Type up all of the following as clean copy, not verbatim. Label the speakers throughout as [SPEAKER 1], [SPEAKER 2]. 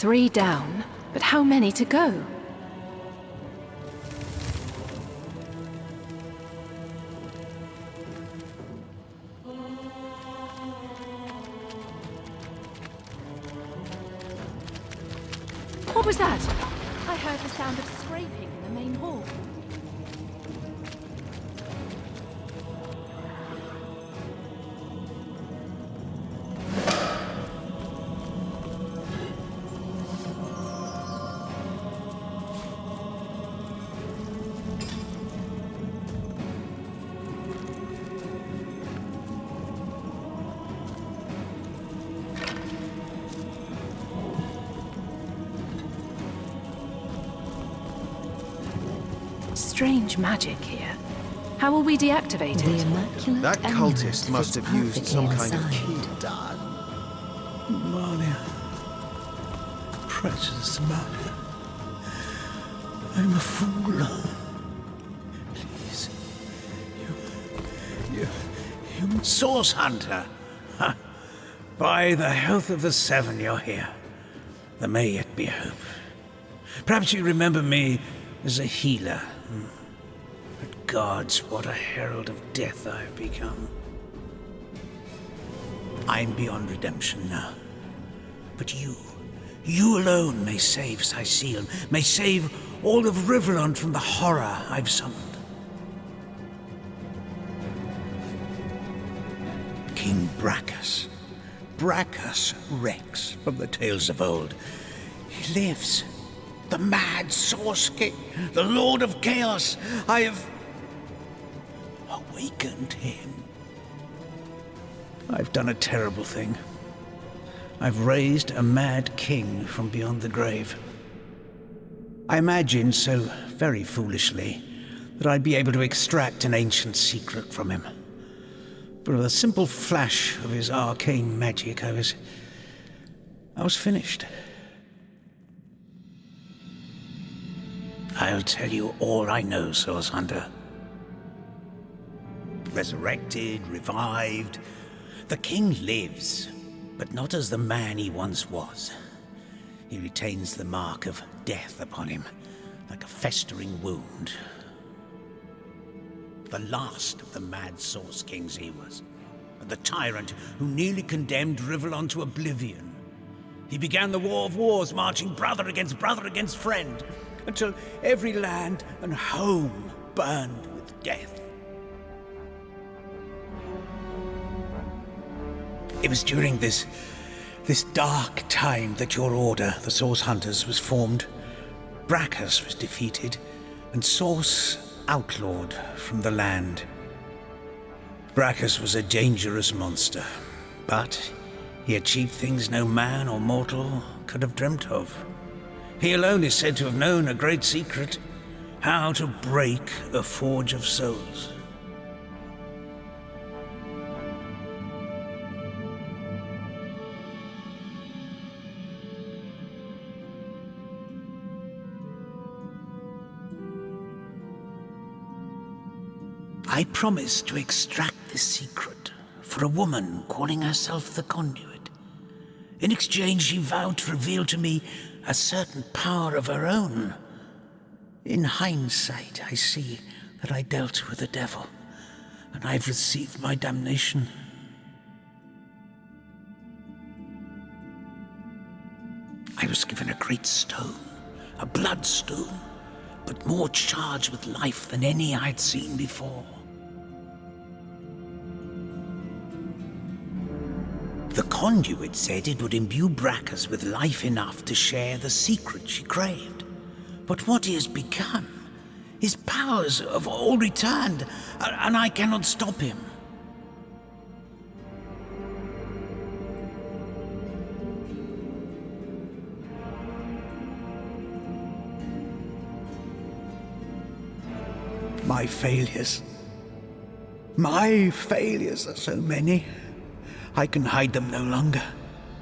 [SPEAKER 1] 3 down, but how many to go? What was that? I heard the sound of scraping in the main hall. Strange magic here. How will we deactivate
[SPEAKER 2] The
[SPEAKER 1] it?
[SPEAKER 2] immaculate
[SPEAKER 3] That
[SPEAKER 2] amulet
[SPEAKER 3] cultist must
[SPEAKER 2] fits
[SPEAKER 3] have used
[SPEAKER 2] perfectly
[SPEAKER 3] some kind of
[SPEAKER 2] inside.
[SPEAKER 3] key to die.
[SPEAKER 4] Malia. Precious Malia. I'm a fool. Please. You source hunter. Ha. By the health of the Seven, you're here. There may yet be hope. Perhaps you remember me as a healer. But gods, what a herald of death I have become. I'm beyond redemption now. But you alone may save Sicil, may save all of Riverland from the horror I've summoned. King Brachus. Brachus Rex from the tales of old. He lives. The mad Source King, the Lord of Chaos. I have awakened him. I've done a terrible thing. I've raised a mad king from beyond the grave. I imagined so very foolishly that I'd be able to extract an ancient secret from him. But with a simple flash of his arcane magic, I was finished. I'll tell you all I know, Source Hunter. Resurrected, revived. The king lives, but not as the man he once was. He retains the mark of death upon him, like a festering wound. The last of the mad Source Kings he was, and the tyrant who nearly condemned Riverland to oblivion. He began the War of Wars, marching brother against friend, until every land and home burned with death. It was during this dark time that your order, the Source Hunters, was formed. Brachus was defeated, and Source outlawed from the land. Brachus was a dangerous monster, but he achieved things no man or mortal could have dreamt of. He alone is said to have known a great secret, how to break a forge of souls. I promised to extract this secret for a woman calling herself the Conduit. In exchange, she vowed to reveal to me a certain power of her own. In hindsight, I see that I dealt with the devil, and I've received my damnation. I was given a great stone, a bloodstone, but more charged with life than any I'd seen before. The Conduit said it would imbue Brachus with life enough to share the secret she craved. But what he has become, his powers have all returned, and I cannot stop him. My failures are so many. I can hide them no longer.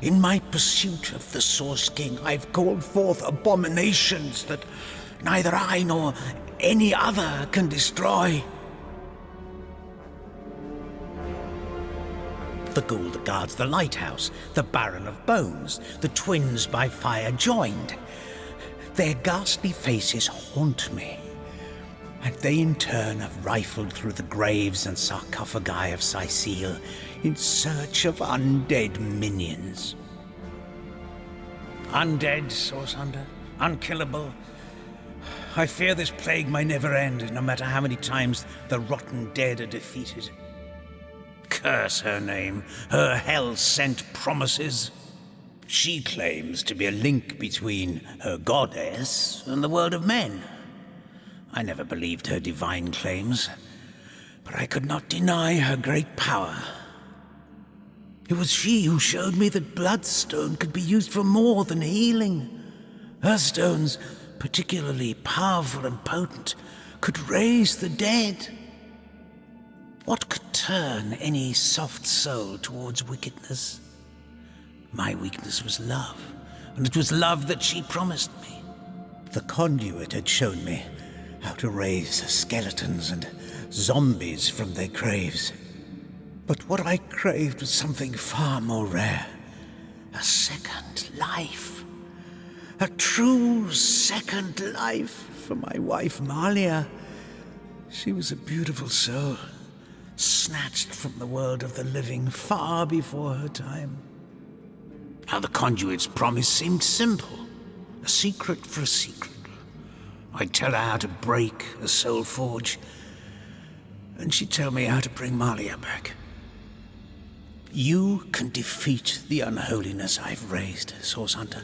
[SPEAKER 4] In my pursuit of the Source King, I've called forth abominations that neither I nor any other can destroy. the ghoul that guards the lighthouse, the Baron of Bones, the twins by fire joined. Their ghastly faces haunt me, and they in turn have rifled through the graves and sarcophagi of Sicile in search of undead minions. Undead, Source Hunter, unkillable. I fear this plague may never end, no matter how many times the rotten dead are defeated. Curse her name, her hell-sent promises. She claims to be a link between her goddess and the world of men. I never believed her divine claims, but I could not deny her great power. It was she who showed me that Bloodstone could be used for more than healing. Her stones, particularly powerful and potent, could raise the dead. What could turn any soft soul towards wickedness? My weakness was love, and it was love that she promised me. The conduit had shown me how to raise skeletons and zombies from their graves. But what I craved was something far more rare. A second life. A true second life for my wife Malia. She was a beautiful soul, snatched from the world of the living far before her time. Now the conduit's promise seemed simple. A secret for a secret. I'd tell her how to break a soul forge, and she'd tell me how to bring Malia back. You can defeat the unholiness I've raised, Source Hunter.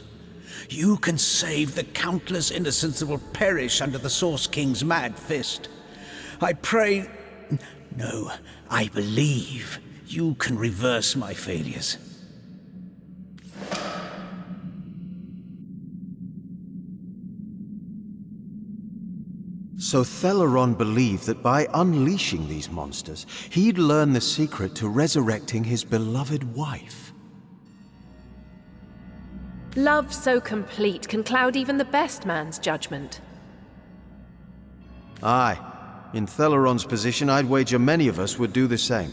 [SPEAKER 4] You can save the countless innocents that will perish under the Source King's mad fist. I pray... No, I believe you can reverse my failures.
[SPEAKER 2] So Theleron believed that by unleashing these monsters, he'd learn the secret to resurrecting his beloved wife.
[SPEAKER 3] Love so complete can cloud even the best man's judgment.
[SPEAKER 2] Aye. In Theleron's position, I'd wager many of us would do the same.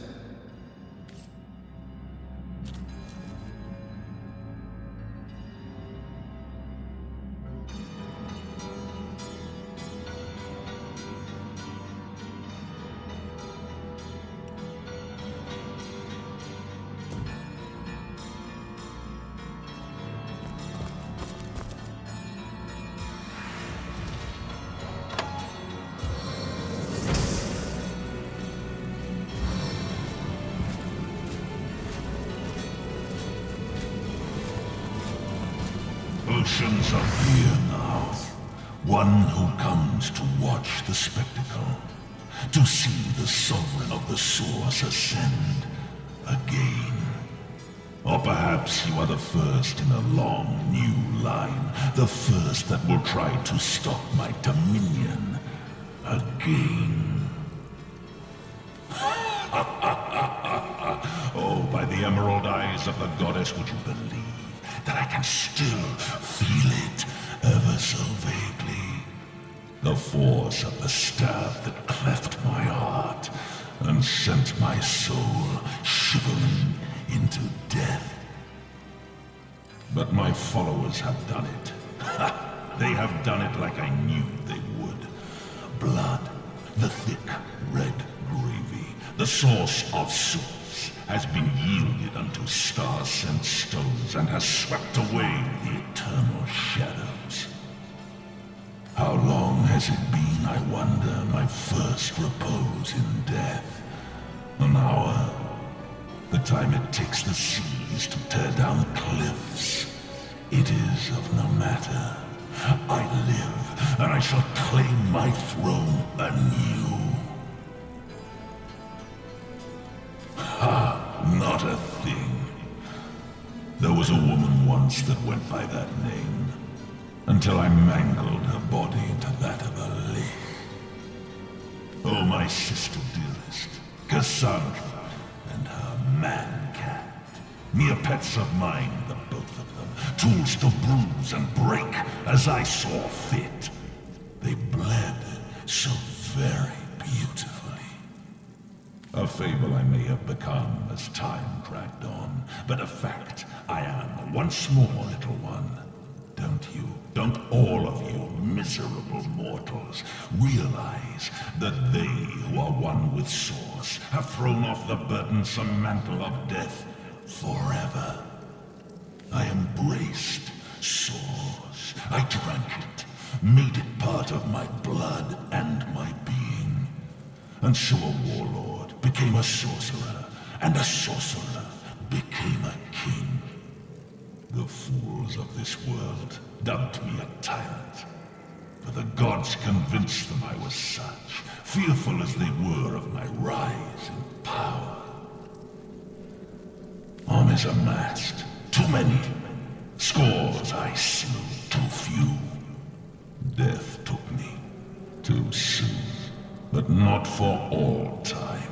[SPEAKER 5] Oceans appear now. One who comes to watch the spectacle, to see the sovereign of the Source ascend again. Or perhaps you are the first in a long new line, the first that will try to stop my dominion again. Oh, by the emerald eyes of the goddess, would you believe that I can still feel it ever so vaguely? The force of the stab that cleft my heart and sent my soul shivering into death. But my followers have done it. They have done it like I knew they would. Blood, the thick red gravy, the source of souls, has been yielded unto star-sent stones and has swept away the eternal shadows. How long has it been, I wonder, my first repose in death? An hour? The time it takes the seas to tear down cliffs. It is of no matter. I live, and I shall claim my throne anew. Not a thing. There was a woman once that went by that name, until I mangled her body into that of a lich. Oh, my sister dearest, Cassandra, and her man-cat. Mere pets of mine, the both of them, tools to bruise and break as I saw fit. They bled so very beautifully. A fable I may have become as time dragged on, but a fact I am once more, little one. Don't all of you miserable mortals realize that they who are one with Source have thrown off the burdensome mantle of death forever? I embraced Source. I drank it, made it part of my blood and my being. And so a warlord became a sorcerer, and a sorcerer became a king. The fools of this world dubbed me a tyrant, for the gods convinced them I was such, fearful as they were of my rise in power. Armies amassed, too many. Scores I slew, too few. Death took me, too soon, but not for all time.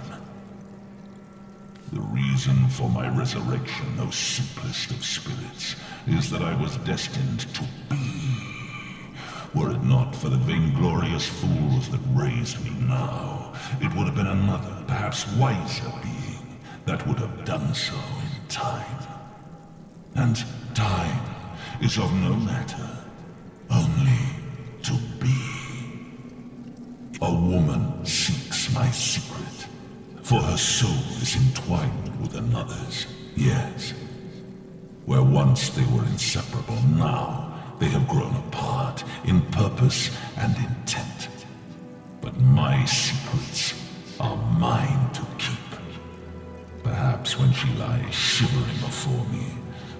[SPEAKER 5] The reason for my resurrection, O simplest of spirits, is that I was destined to be. Were it not for the vainglorious fools that raised me now, it would have been another, perhaps wiser being that would have done so in time. And time is of no matter, only to be. A woman seeks my secret. For her soul is entwined with another's, yes. Where once they were inseparable, now they have grown apart in purpose and intent. But my secrets are mine to keep. Perhaps when she lies shivering before me,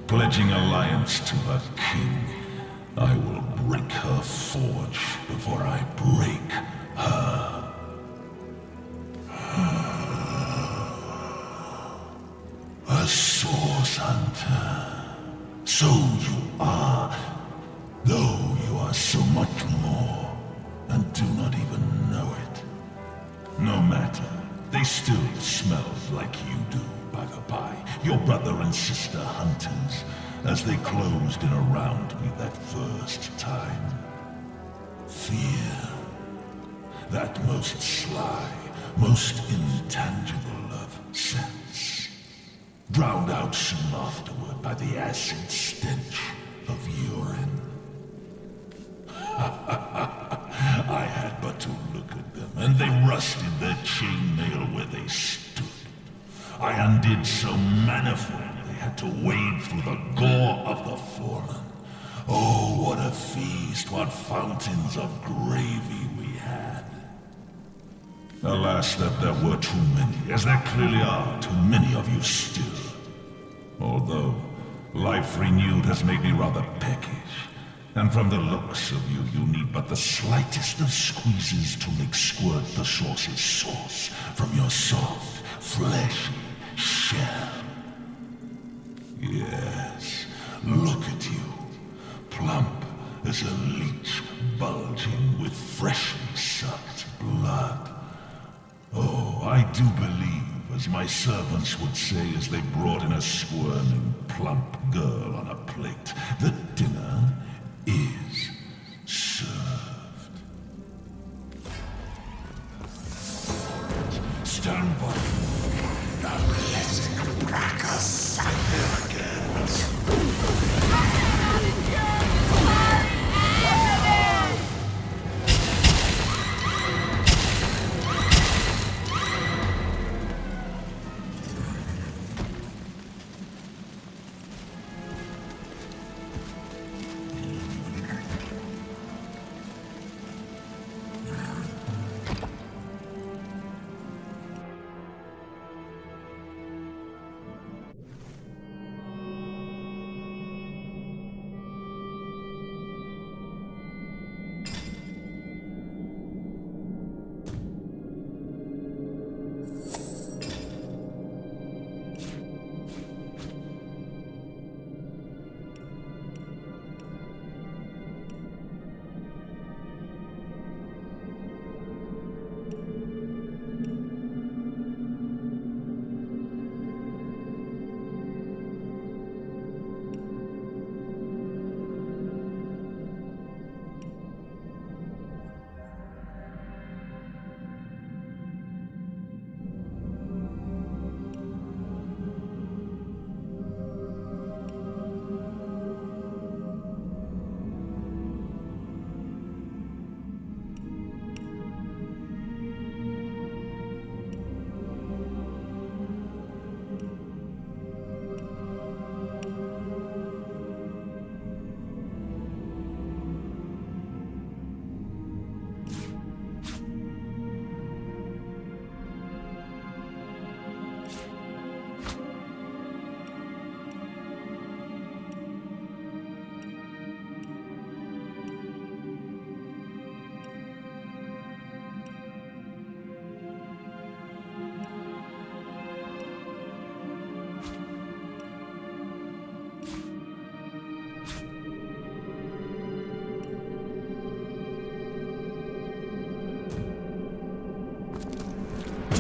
[SPEAKER 5] pledging alliance to her king, I will break her forge before I break her. A source hunter. So you are, though you are so much more, and do not even know it. No matter, they still smelled like you do, by the by, your brother and sister hunters, as they closed in around me that first time. Fear. That most sly, most intangible of sense. Drowned out soon afterward by the acid stench of urine. I had but to look at them, and they rusted their chainmail where they stood. I undid so manifold they had to wade through the gore of the fallen. Oh, what a feast, what fountains of gravy we had. Alas, that there were too many, as there clearly are too many of you still. Although, life renewed has made me rather peckish, and from the looks of you, you need but the slightest of squeezes to make squirt the source's sauce from your soft, fleshy shell. Yes, look at you, plump as a leech bulging with freshly sucked blood. Oh, I do believe, as my servants would say as they brought in a squirming, plump girl on a plate, that dinner is served. Stand by. The blessed Brachus again.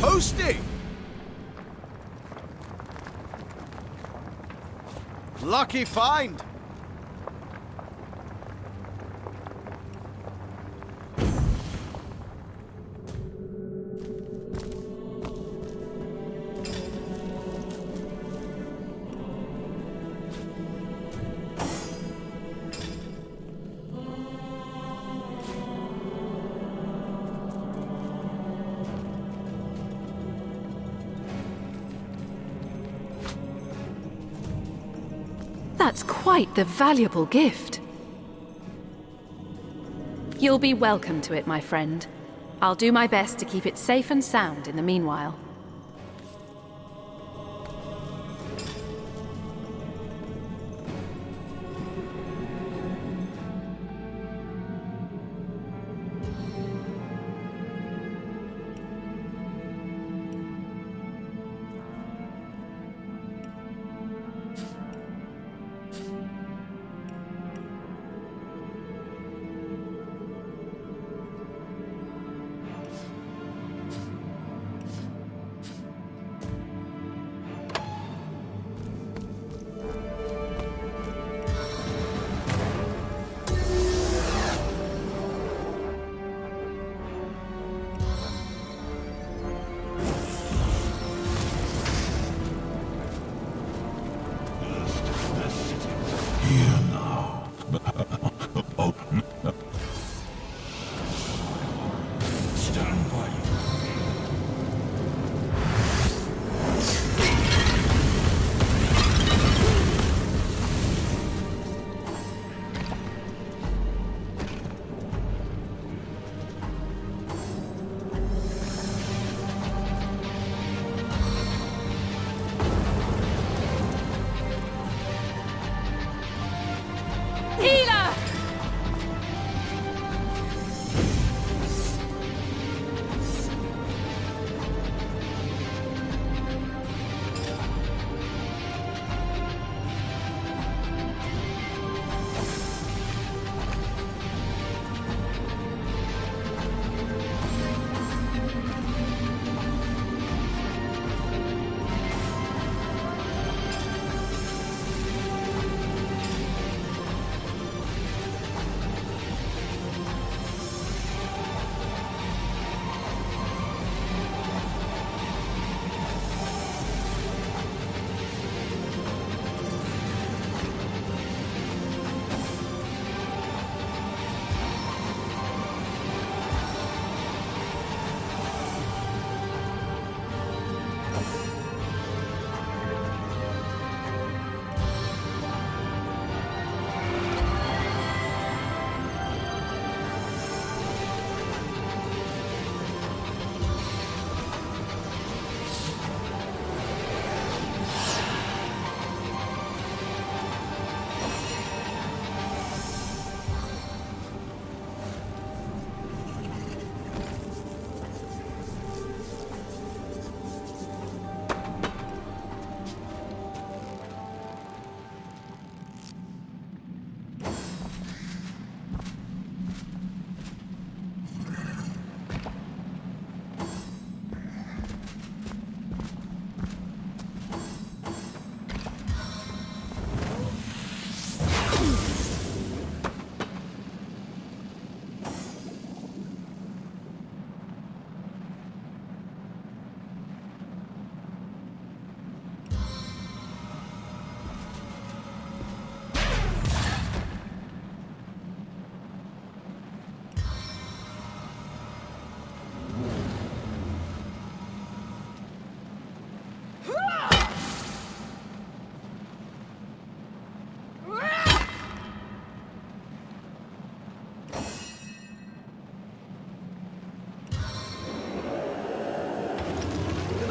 [SPEAKER 2] toasty! Lucky find!
[SPEAKER 3] That's quite the valuable gift. You'll be welcome to it, my friend. I'll do my best to keep it safe and sound in the meanwhile.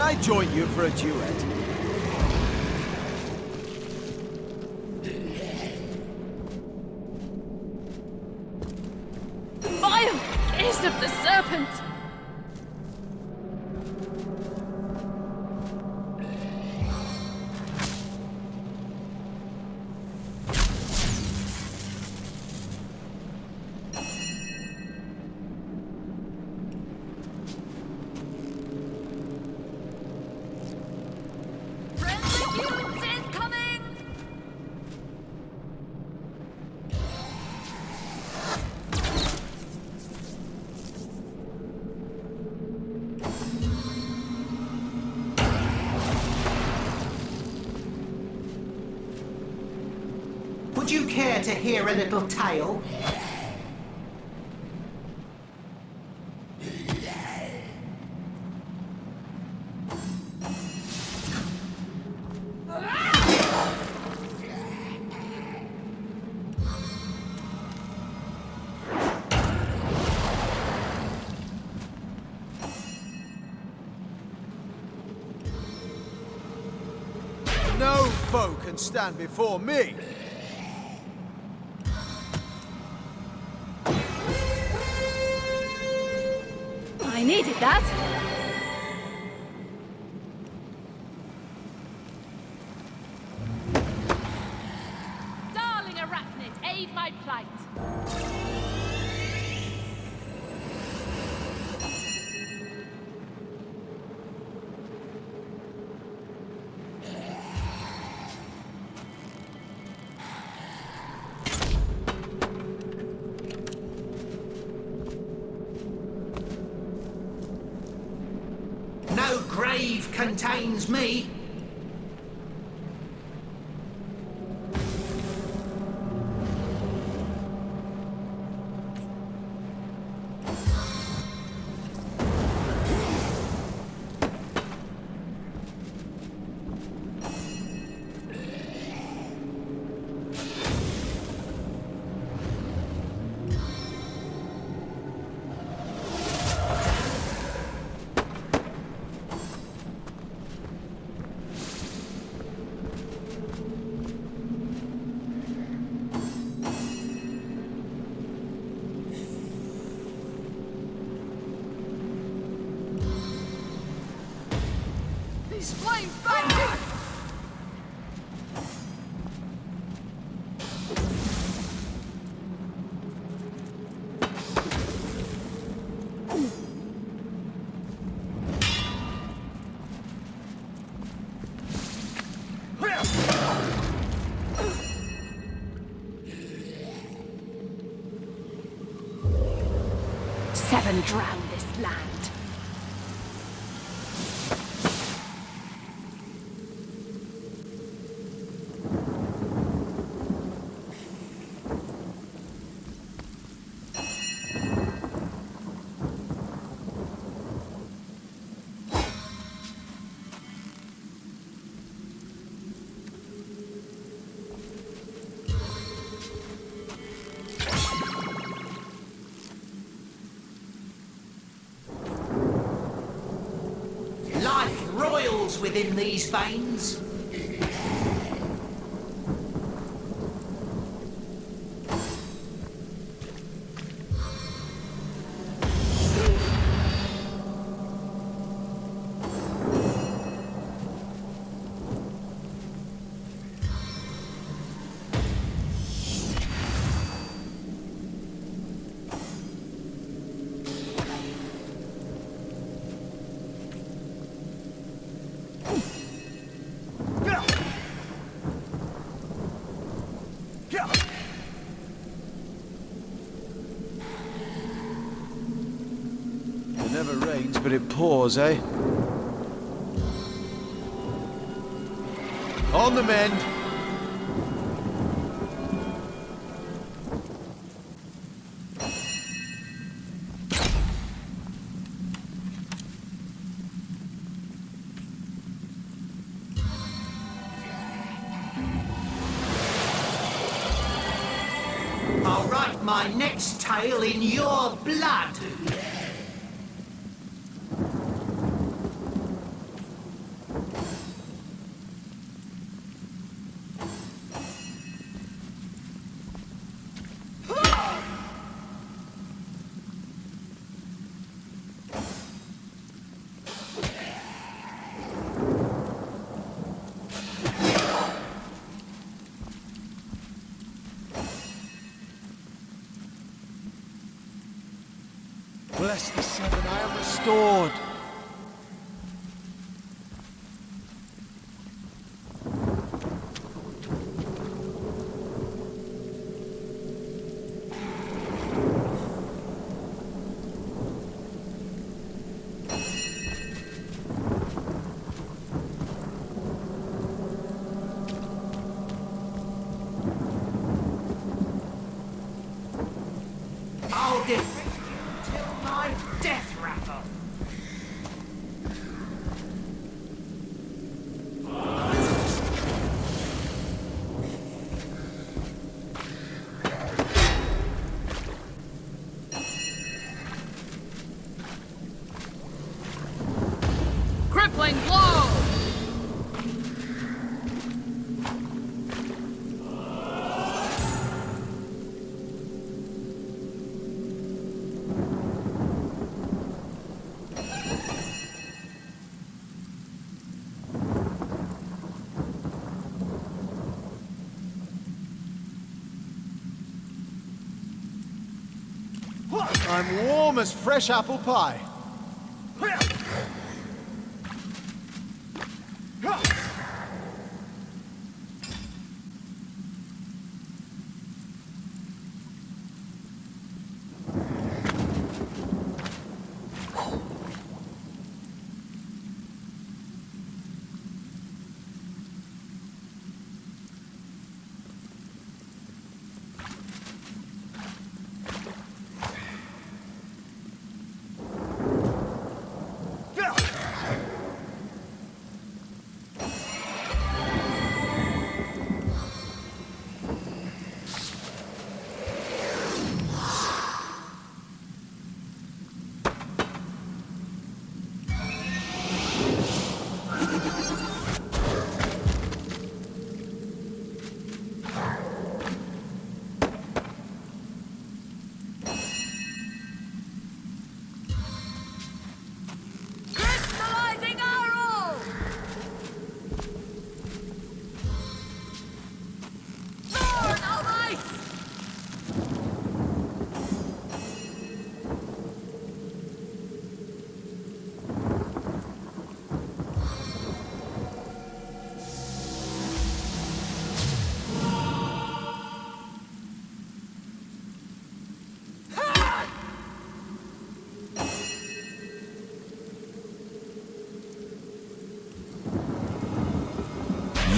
[SPEAKER 2] Can I join you for a duet?
[SPEAKER 3] Vile kiss of the serpent!
[SPEAKER 6] Would you care to hear a little tale?
[SPEAKER 2] No foe can stand before me!
[SPEAKER 3] I needed that.
[SPEAKER 1] Darling arachnid, aid my plight.
[SPEAKER 6] No grave contains me.
[SPEAKER 1] These flames back me!
[SPEAKER 3] Seven drown this land.
[SPEAKER 6] Life roils within these veins.
[SPEAKER 2] It never rains, but it pours, eh? On the mend!
[SPEAKER 6] I'll write my next tale in your blood.
[SPEAKER 2] Bless the Seven, I am restored!
[SPEAKER 1] Fling blow!
[SPEAKER 2] I'm warm as fresh apple pie.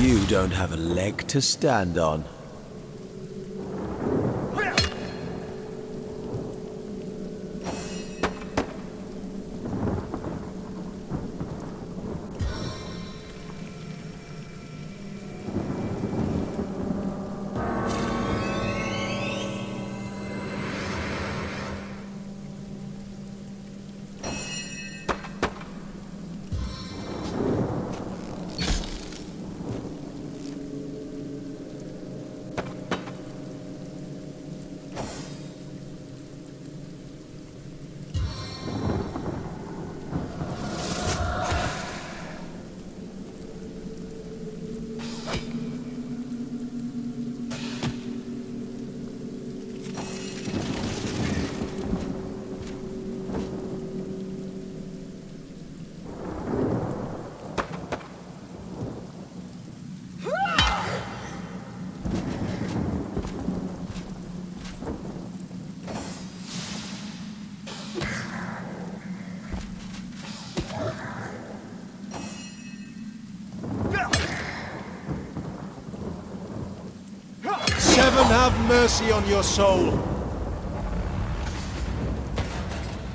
[SPEAKER 2] You don't have a leg to stand on. Heaven have mercy on your soul.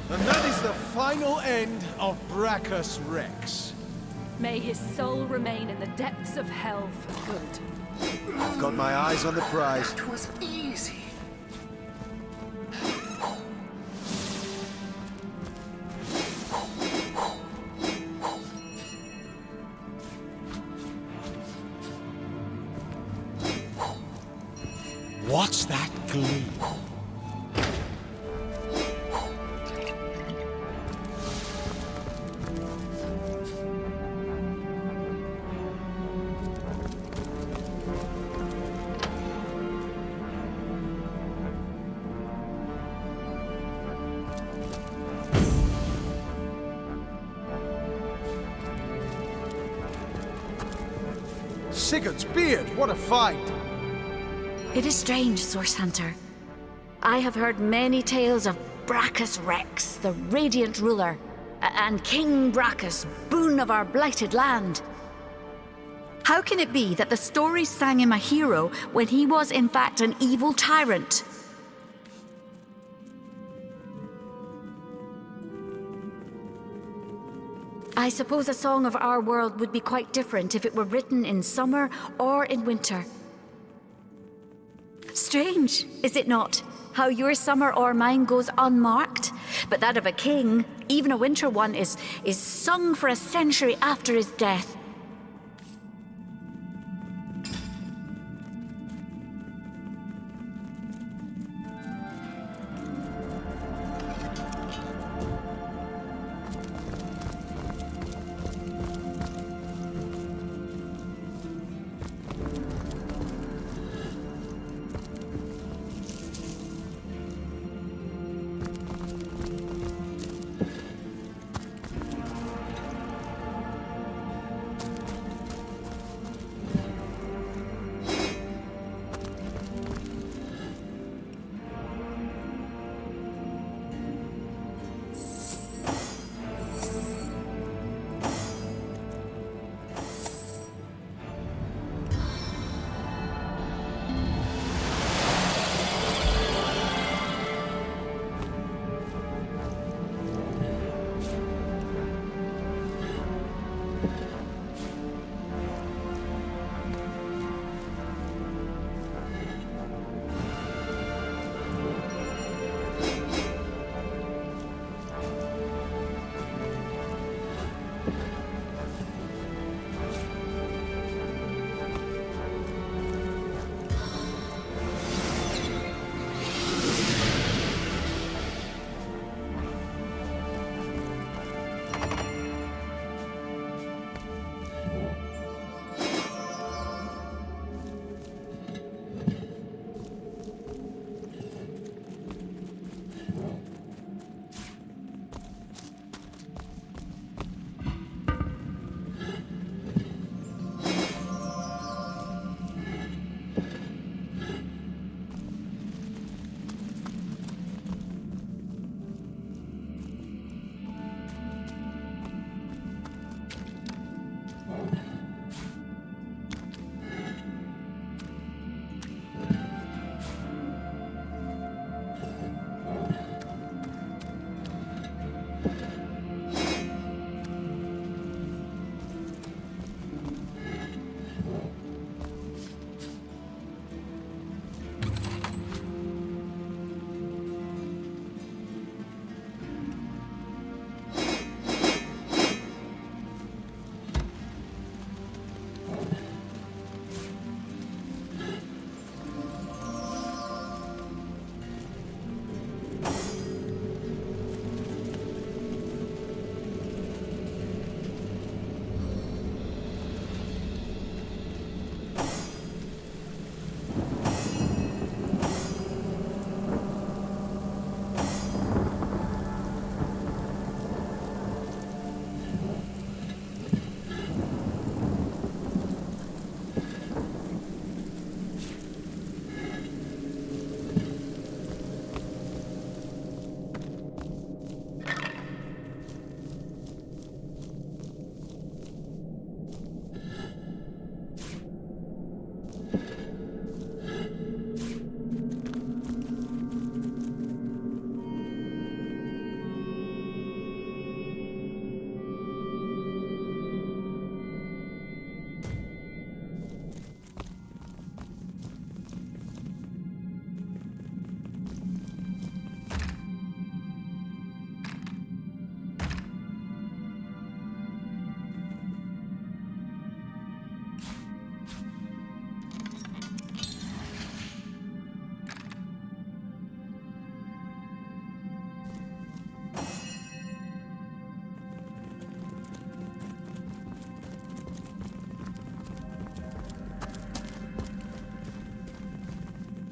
[SPEAKER 2] And that is the final end of Brachus Rex.
[SPEAKER 3] May his soul remain in the depths of hell for good.
[SPEAKER 2] I've got my eyes on the prize.
[SPEAKER 6] It was easy.
[SPEAKER 2] What's that gleam? Sigurd's beard, what a find!
[SPEAKER 7] It is strange, Source Hunter. I have heard many tales of Brachus Rex, the radiant ruler, and King Brachus, boon of our blighted land. How can it be that the stories sang him a hero when he was in fact an evil tyrant? I suppose a song of our world would be quite different if it were written in summer or in winter. Strange, is it not, how your summer or mine goes unmarked? but that of a king, even a winter one, is sung for a century after his death.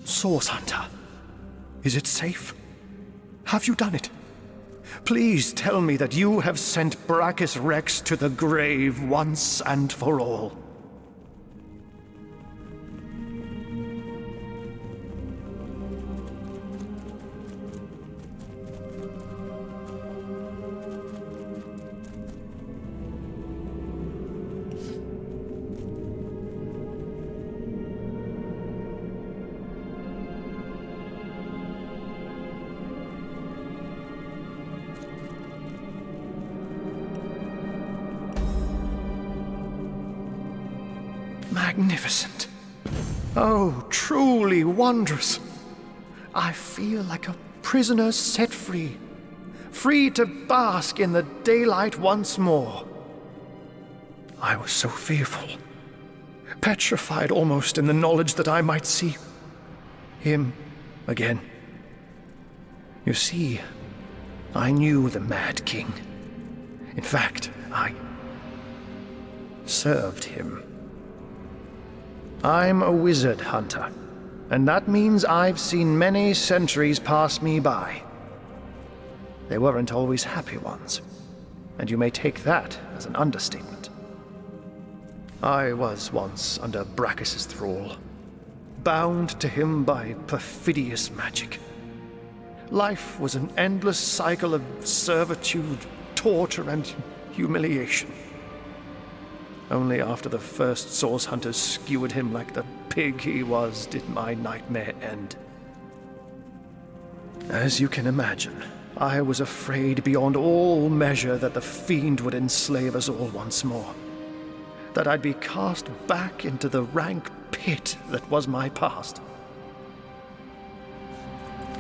[SPEAKER 8] Source Hunter, is it safe? Have you done it? Please tell me that you have sent Brachus Rex to the grave once and for all. Magnificent. Oh, truly wondrous. I feel like a prisoner set free. free to bask in the daylight once more. I was so fearful, petrified almost in the knowledge that I might see him again. You see, I knew the Mad King. In fact, I served him. I'm a wizard hunter, and that means I've seen many centuries pass me by. They weren't always happy ones, and you may take that as an understatement. I was once under Brachus's thrall, bound to him by perfidious magic. Life was an endless cycle of servitude, torture, and humiliation. Only after the first source hunters skewered him like the pig he was did my nightmare end. As you can imagine, I was afraid beyond all measure that the fiend would enslave us all once more. That I'd be cast back into the rank pit that was my past.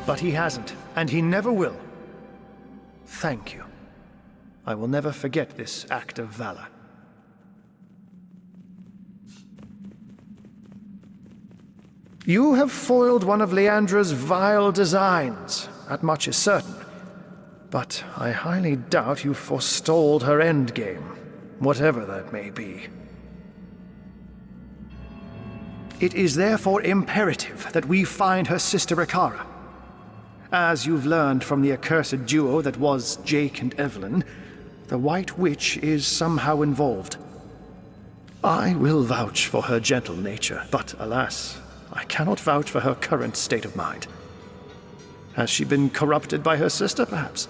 [SPEAKER 8] But he hasn't, and he never will. Thank you. I will never forget this act of valor. You have foiled one of Leandra's vile designs, that much is certain. But I highly doubt you forestalled her endgame, whatever that may be. It is therefore imperative that we find her sister Ikara. As you've learned from the accursed duo that was Jake and Evelyn, the White Witch is somehow involved. I will vouch for her gentle nature, but alas, I cannot vouch for her current state of mind. Has she been corrupted by her sister, perhaps?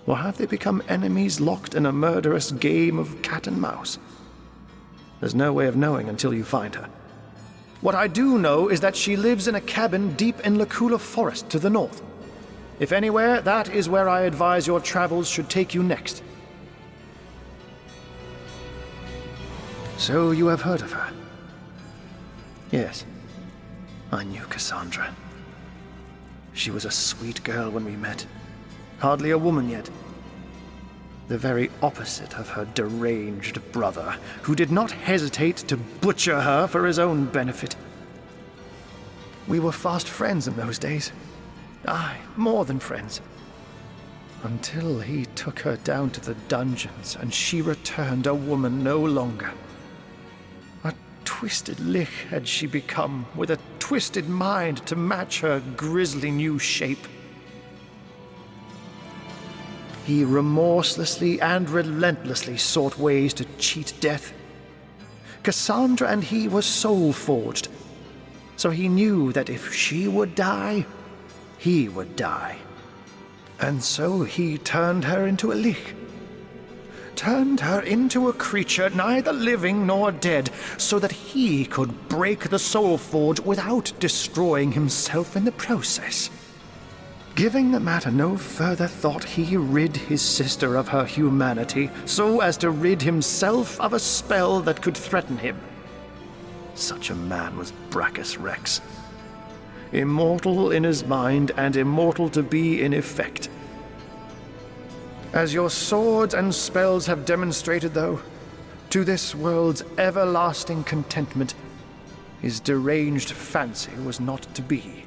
[SPEAKER 8] Or have they become enemies locked in a murderous game of cat and mouse? There's no way of knowing until you find her. What I do know is that she lives in a cabin deep in Lacula Forest to the north. If anywhere, that is where I advise your travels should take you next. So you have heard of her? Yes. I knew Cassandra. She was a sweet girl when we met. Hardly a woman yet. The very opposite of her deranged brother, who did not hesitate to butcher her for his own benefit. We were fast friends in those days. Aye, more than friends. Until he took her down to the dungeons and she returned a woman no longer. A twisted lich had she become, with a twisted mind to match her grisly new shape. He remorselessly and relentlessly sought ways to cheat death. Cassandra and he were soul-forged, so he knew that if she would die, he would die. And so he turned her into a lich. Turned her into a creature neither living nor dead, so that he could break the soul forge without destroying himself in the process. Giving the matter no further thought, he rid his sister of her humanity, so as to rid himself of a spell that could threaten him. Such a man was Brachus Rex. Immortal in his mind and immortal to be in effect. As your swords and spells have demonstrated, though, to this world's everlasting contentment, his deranged fancy was not to be.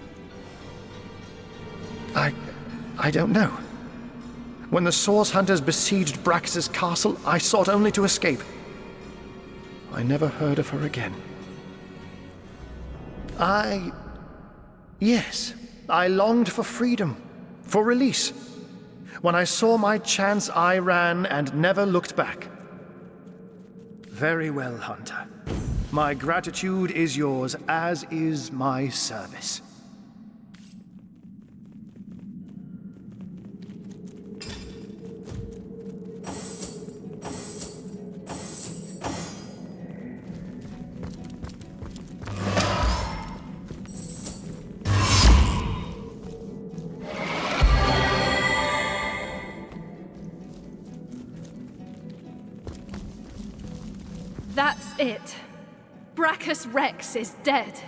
[SPEAKER 8] I don't know. When the Source Hunters besieged Brachus's castle, I sought only to escape. I never heard of her again. Yes, I longed for freedom, for release. When I saw my chance, I ran and never looked back. Very well, Hunter. My gratitude is yours, as is my service.
[SPEAKER 3] That's it. Brachus Rex is dead.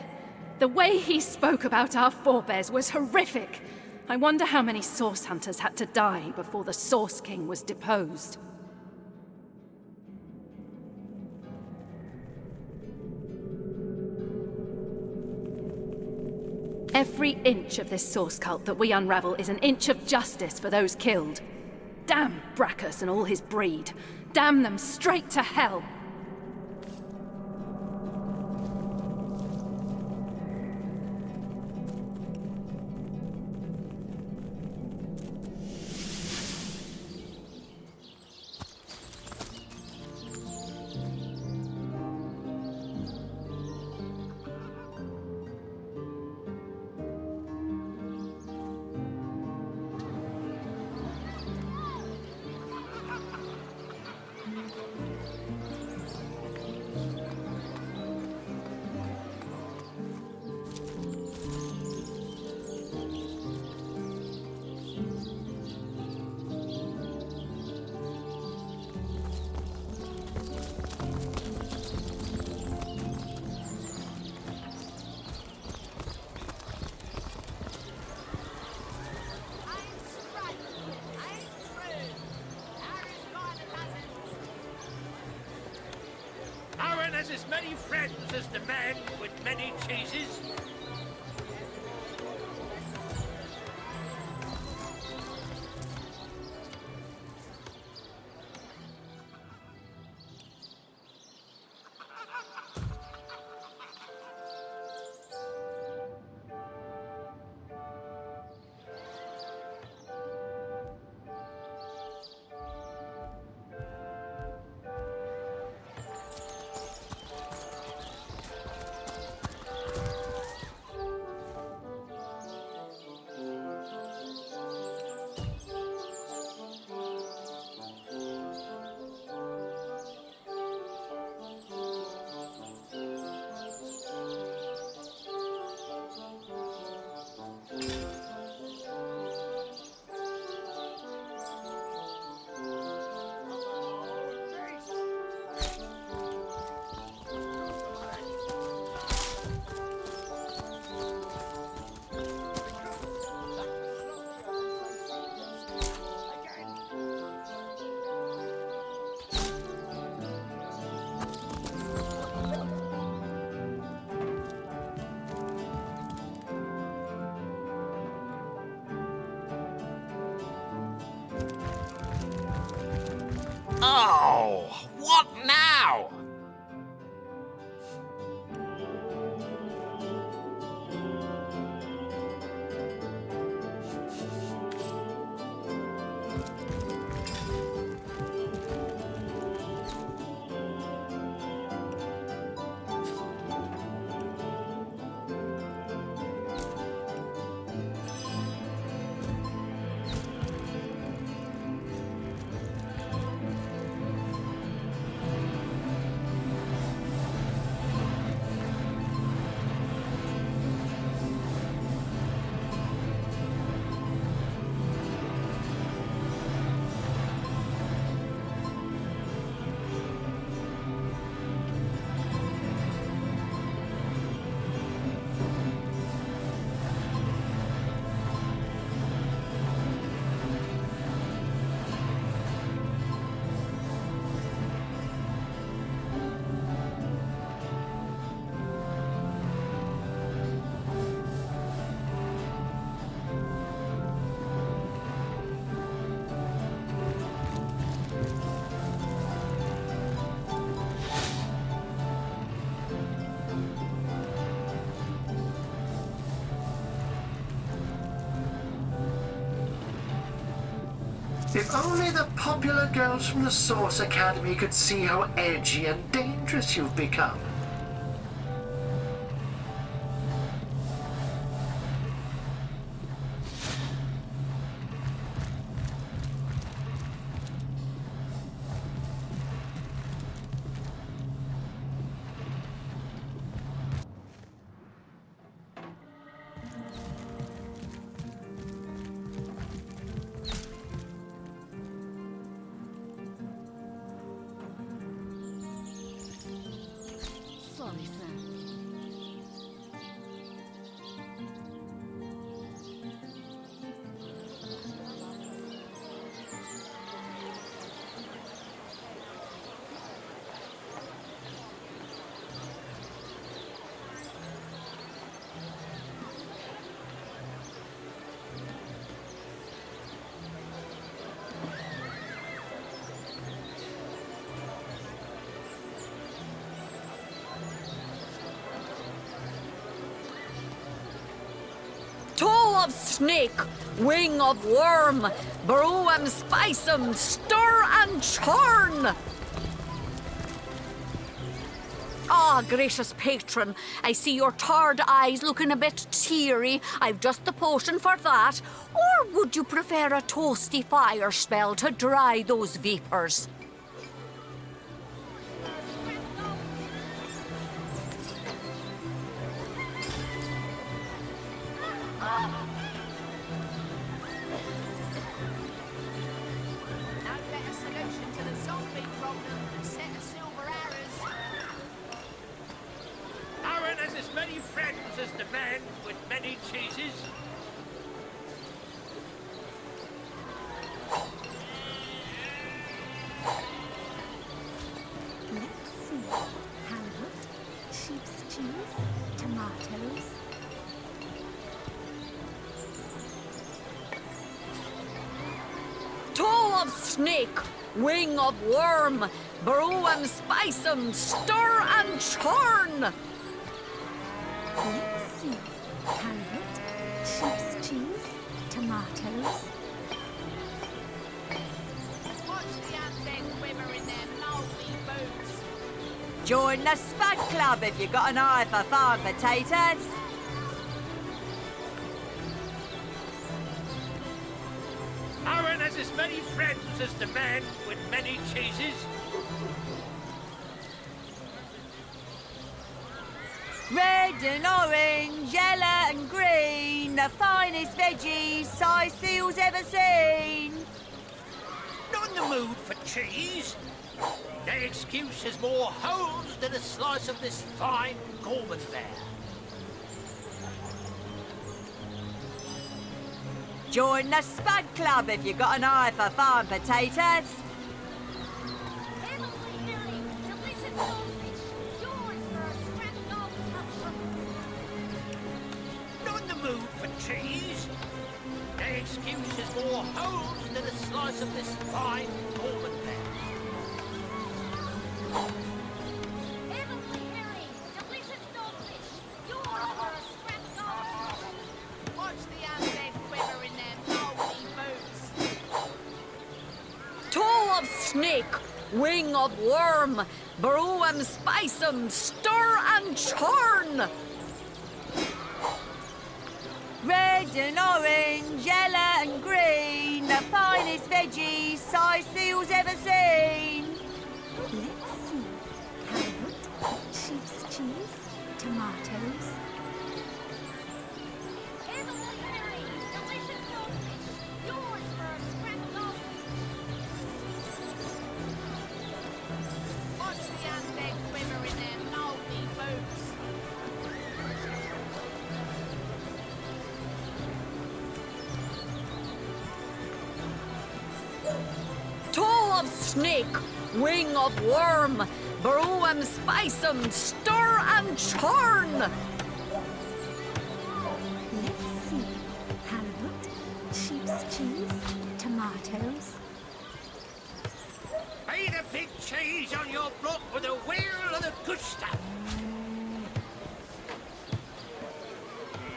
[SPEAKER 3] The way he spoke about our forebears was horrific. I wonder how many Source Hunters had to die before the Source King was deposed. Every inch of this Source cult that we unravel is an inch of justice for those killed. Damn Brachus and all his breed. Damn them straight to hell.
[SPEAKER 9] Has as many friends as the man with many cheeses.
[SPEAKER 6] Oh, what now? If only the popular girls from the Source Academy could see how edgy and dangerous you've become.
[SPEAKER 7] Toe of snake, wing of worm, brew 'em, spice 'em, stir and churn. Ah, gracious patron, I see your tired eyes looking a bit teary. I've just the potion for that. Or would you prefer a toasty fire spell to dry those vapours?
[SPEAKER 9] Aaron has as many friends as the man with many cheeses.
[SPEAKER 10] Let's see. Halibut, sheep's cheese, tomatoes.
[SPEAKER 7] Toe of snake, wing of worm, brew 'em, spice 'em, stir and churn.
[SPEAKER 10] Let's see. Halibut, sheep's cheese, tomatoes.
[SPEAKER 1] Watch the undead quiver in their mouldy boots.
[SPEAKER 11] Join the Spud Club if you've got an eye for farm potatoes.
[SPEAKER 9] Aaron has as many friends as the man with many cheeses.
[SPEAKER 11] Red and orange, yellow and green, the finest veggies size seals ever seen.
[SPEAKER 9] Not in the mood for cheese. Their excuse is more holes than a slice of this fine Gorman there.
[SPEAKER 11] Join the Spud Club if you've got an eye for farm potatoes.
[SPEAKER 9] Not in the mood for cheese. Their excuse is more holes than a slice of this fine Gorman there.
[SPEAKER 1] Watch the undead quiver in their mouldy boots.
[SPEAKER 7] Toe of snake, wing of worm, brew 'em, spice 'em, stir and churn.
[SPEAKER 11] Red and orange, yellow and green, the finest veggies size seals ever seen.
[SPEAKER 10] Let's see. Halibut, sheep's cheese, tomatoes.
[SPEAKER 1] Watch the undead quiver in their mouldy boots.
[SPEAKER 7] Toe of snake, wing of worm, brew 'em, spice 'em, stir and churn.
[SPEAKER 10] Let's see. Halibut, sheep's cheese, tomatoes.
[SPEAKER 9] Pay the big cheese on your block with a wheel of the good stuff.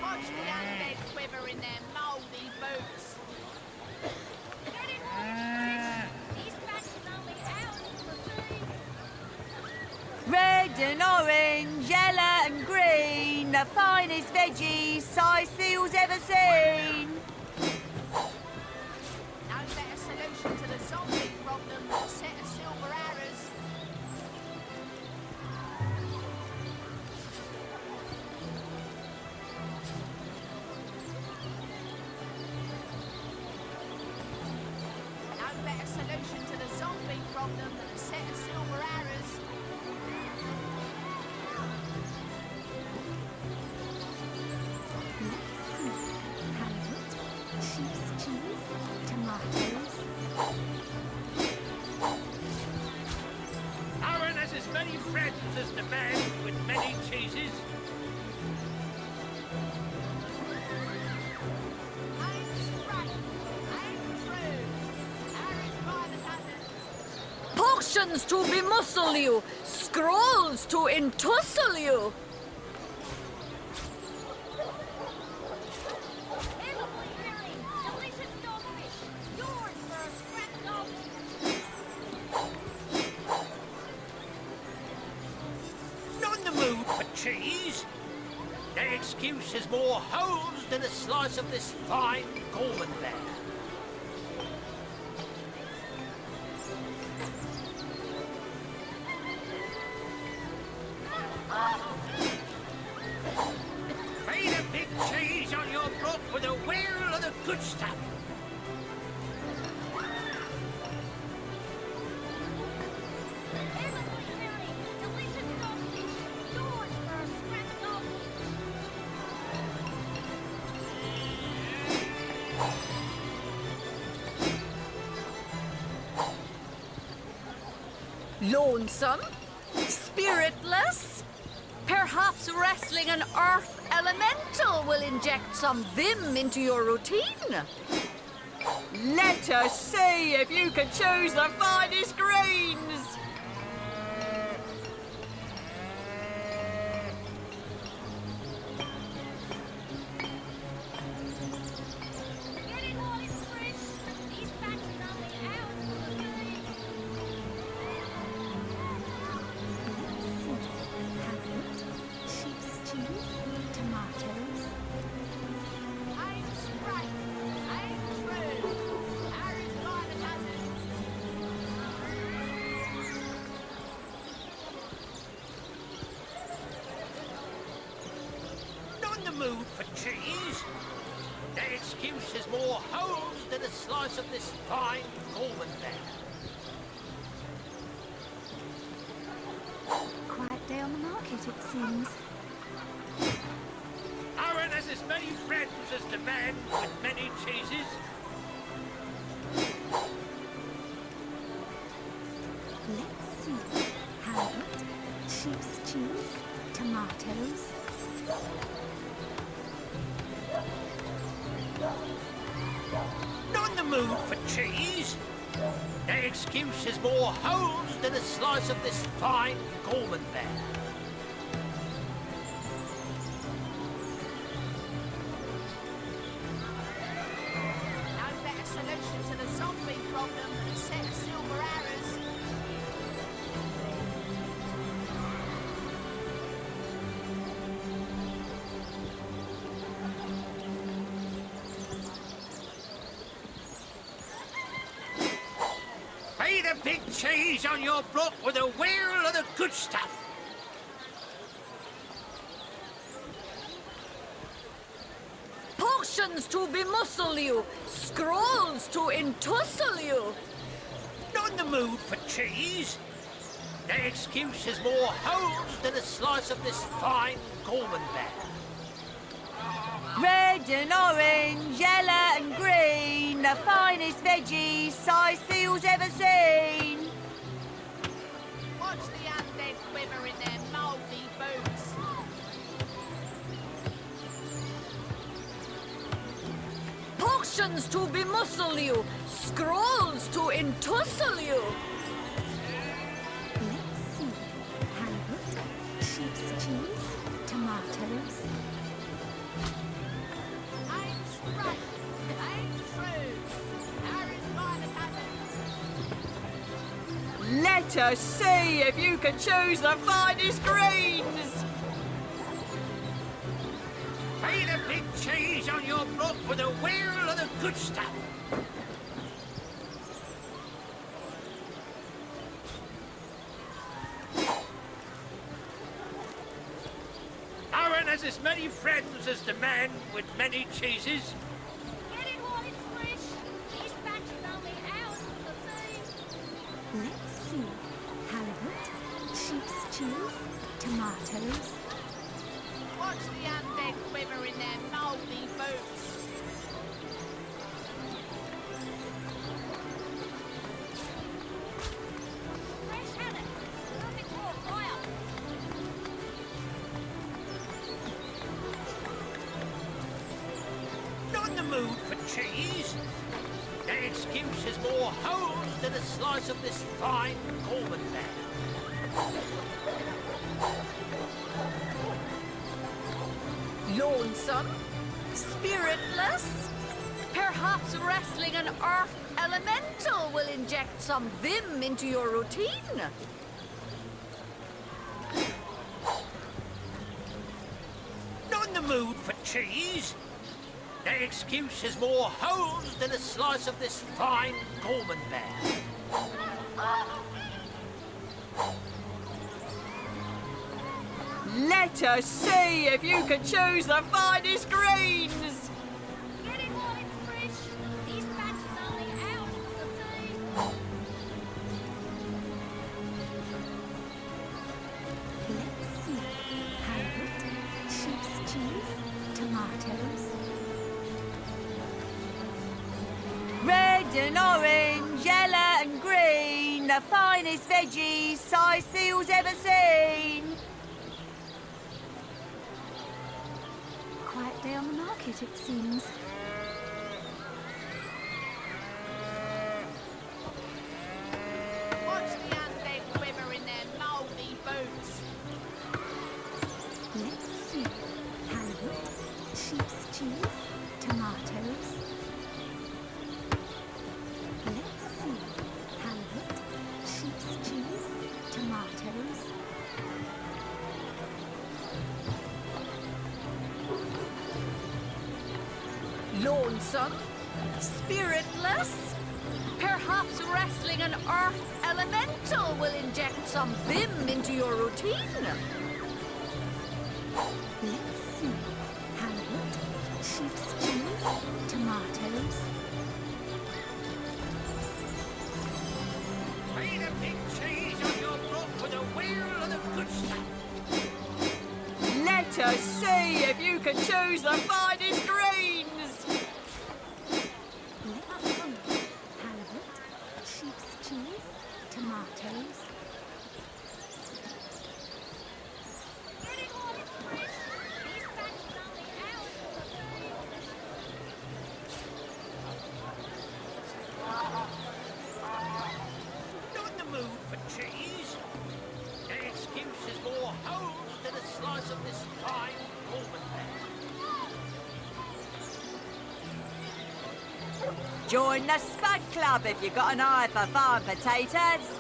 [SPEAKER 1] Watch the undead quiver in their mouldy boots.
[SPEAKER 11] Red and orange, yellow and green, the finest veggies size seals ever seen.
[SPEAKER 1] No better solution to the zombie problem than a set of silver arrows. No better solution to the zombie problem than a set of silver arrows.
[SPEAKER 10] Let's see. Halibut, sheep's cheese, tomatoes.
[SPEAKER 9] Aaron has as many friends as the man with many cheeses.
[SPEAKER 1] I'm straight. I'm true. Arrows by the dozens.
[SPEAKER 7] Potions to bemuscle you, scrolls to entussle you.
[SPEAKER 9] cheese? The excuse is more holes than a slice of this fine Gorman there. Feed a big cheese on your block with a wheel of the good stuff.
[SPEAKER 11] Lonesome? Spiritless? Perhaps wrestling an earth elemental will inject some vim into your routine? Let us see if you can choose the finest greens!
[SPEAKER 9] Mood for cheese? The excuse is more holes than a slice of this fine Gorman there.
[SPEAKER 10] Quiet day on the market, it seems.
[SPEAKER 9] Aaron has as many friends as the man with many cheeses.
[SPEAKER 10] Let's see. Halibut, sheep's cheese, tomatoes.
[SPEAKER 9] Not in the mood for cheese. The excuse is more holes than a slice of this fine Gorman there.
[SPEAKER 1] No better solution to the zombie problem than a set of silver arrows.
[SPEAKER 9] Feed a big cheese on your block with a wheel of the good stuff.
[SPEAKER 11] Potions to bemuscle you, scrolls to entussle you.
[SPEAKER 9] Not in the mood for cheese. The excuse is more holes than a slice of this fine Gorman there.
[SPEAKER 11] Red and orange, yellow and green, the finest veggies size seals ever seen.
[SPEAKER 1] Watch the undead quiver in their mouldy boots.
[SPEAKER 11] Potions to bemuscle you, scrolls to entussle you.
[SPEAKER 10] Let's see. Halibut, sheep's cheese, tomatoes.
[SPEAKER 1] I'm Sprache. I'm true. Aaron's by the cousins.
[SPEAKER 11] Let us see if you can choose the finest greens.
[SPEAKER 9] Feed a big cheese on your block with a wheel of the good stuff. Aaron has as many friends as the man with many cheeses.
[SPEAKER 1] Get it while it's fresh. These batches only hours from the sea.
[SPEAKER 10] Let's see. Halibut, sheep's cheese, tomatoes.
[SPEAKER 1] Watch the undead quiver in their mouldy boots. Fresh haddock. Nothing more fire.
[SPEAKER 9] Not in the mood for cheese. The excuse is more holes than a slice of this fine Gorman there.
[SPEAKER 11] Lonesome? Spiritless? Perhaps wrestling an earth elemental will inject some vim into your routine?
[SPEAKER 9] cheese. The excuse is more holes than a slice of this fine Gorman bear.
[SPEAKER 11] Let us see if you can choose the finest greens.
[SPEAKER 10] Get it while it's fresh. These batches only out for the team. Let's see. Halibut, sheep's cheese, tomatoes.
[SPEAKER 11] Red and orange, yellow and green, the finest veggies size seals ever seen.
[SPEAKER 10] Quiet day on the market, it seems.
[SPEAKER 3] Watch the undead quiver in their mouldy boots.
[SPEAKER 10] Let's see. Halibut, sheep's cheese, tomatoes. Let's see. Halibut, sheep's cheese, tomatoes.
[SPEAKER 11] Lonesome? Spiritless? Perhaps wrestling an earth elemental will inject some vim into your routine?
[SPEAKER 10] Let's see. Halibut, sheep's cheese, tomatoes.
[SPEAKER 9] Ain't a big cheese on your block with a wheel of the good stuff.
[SPEAKER 11] Let us see if you can choose the finest greens.
[SPEAKER 10] Let's see. Halibut, sheep's cheese, tomatoes.
[SPEAKER 3] Get it while it's fresh. These batches only out for the
[SPEAKER 9] Not in the mood for cheese. The excuse is more holes than a slice of this fine Gorman bear.
[SPEAKER 11] Join the Spud Club if you've got an eye for farm potatoes.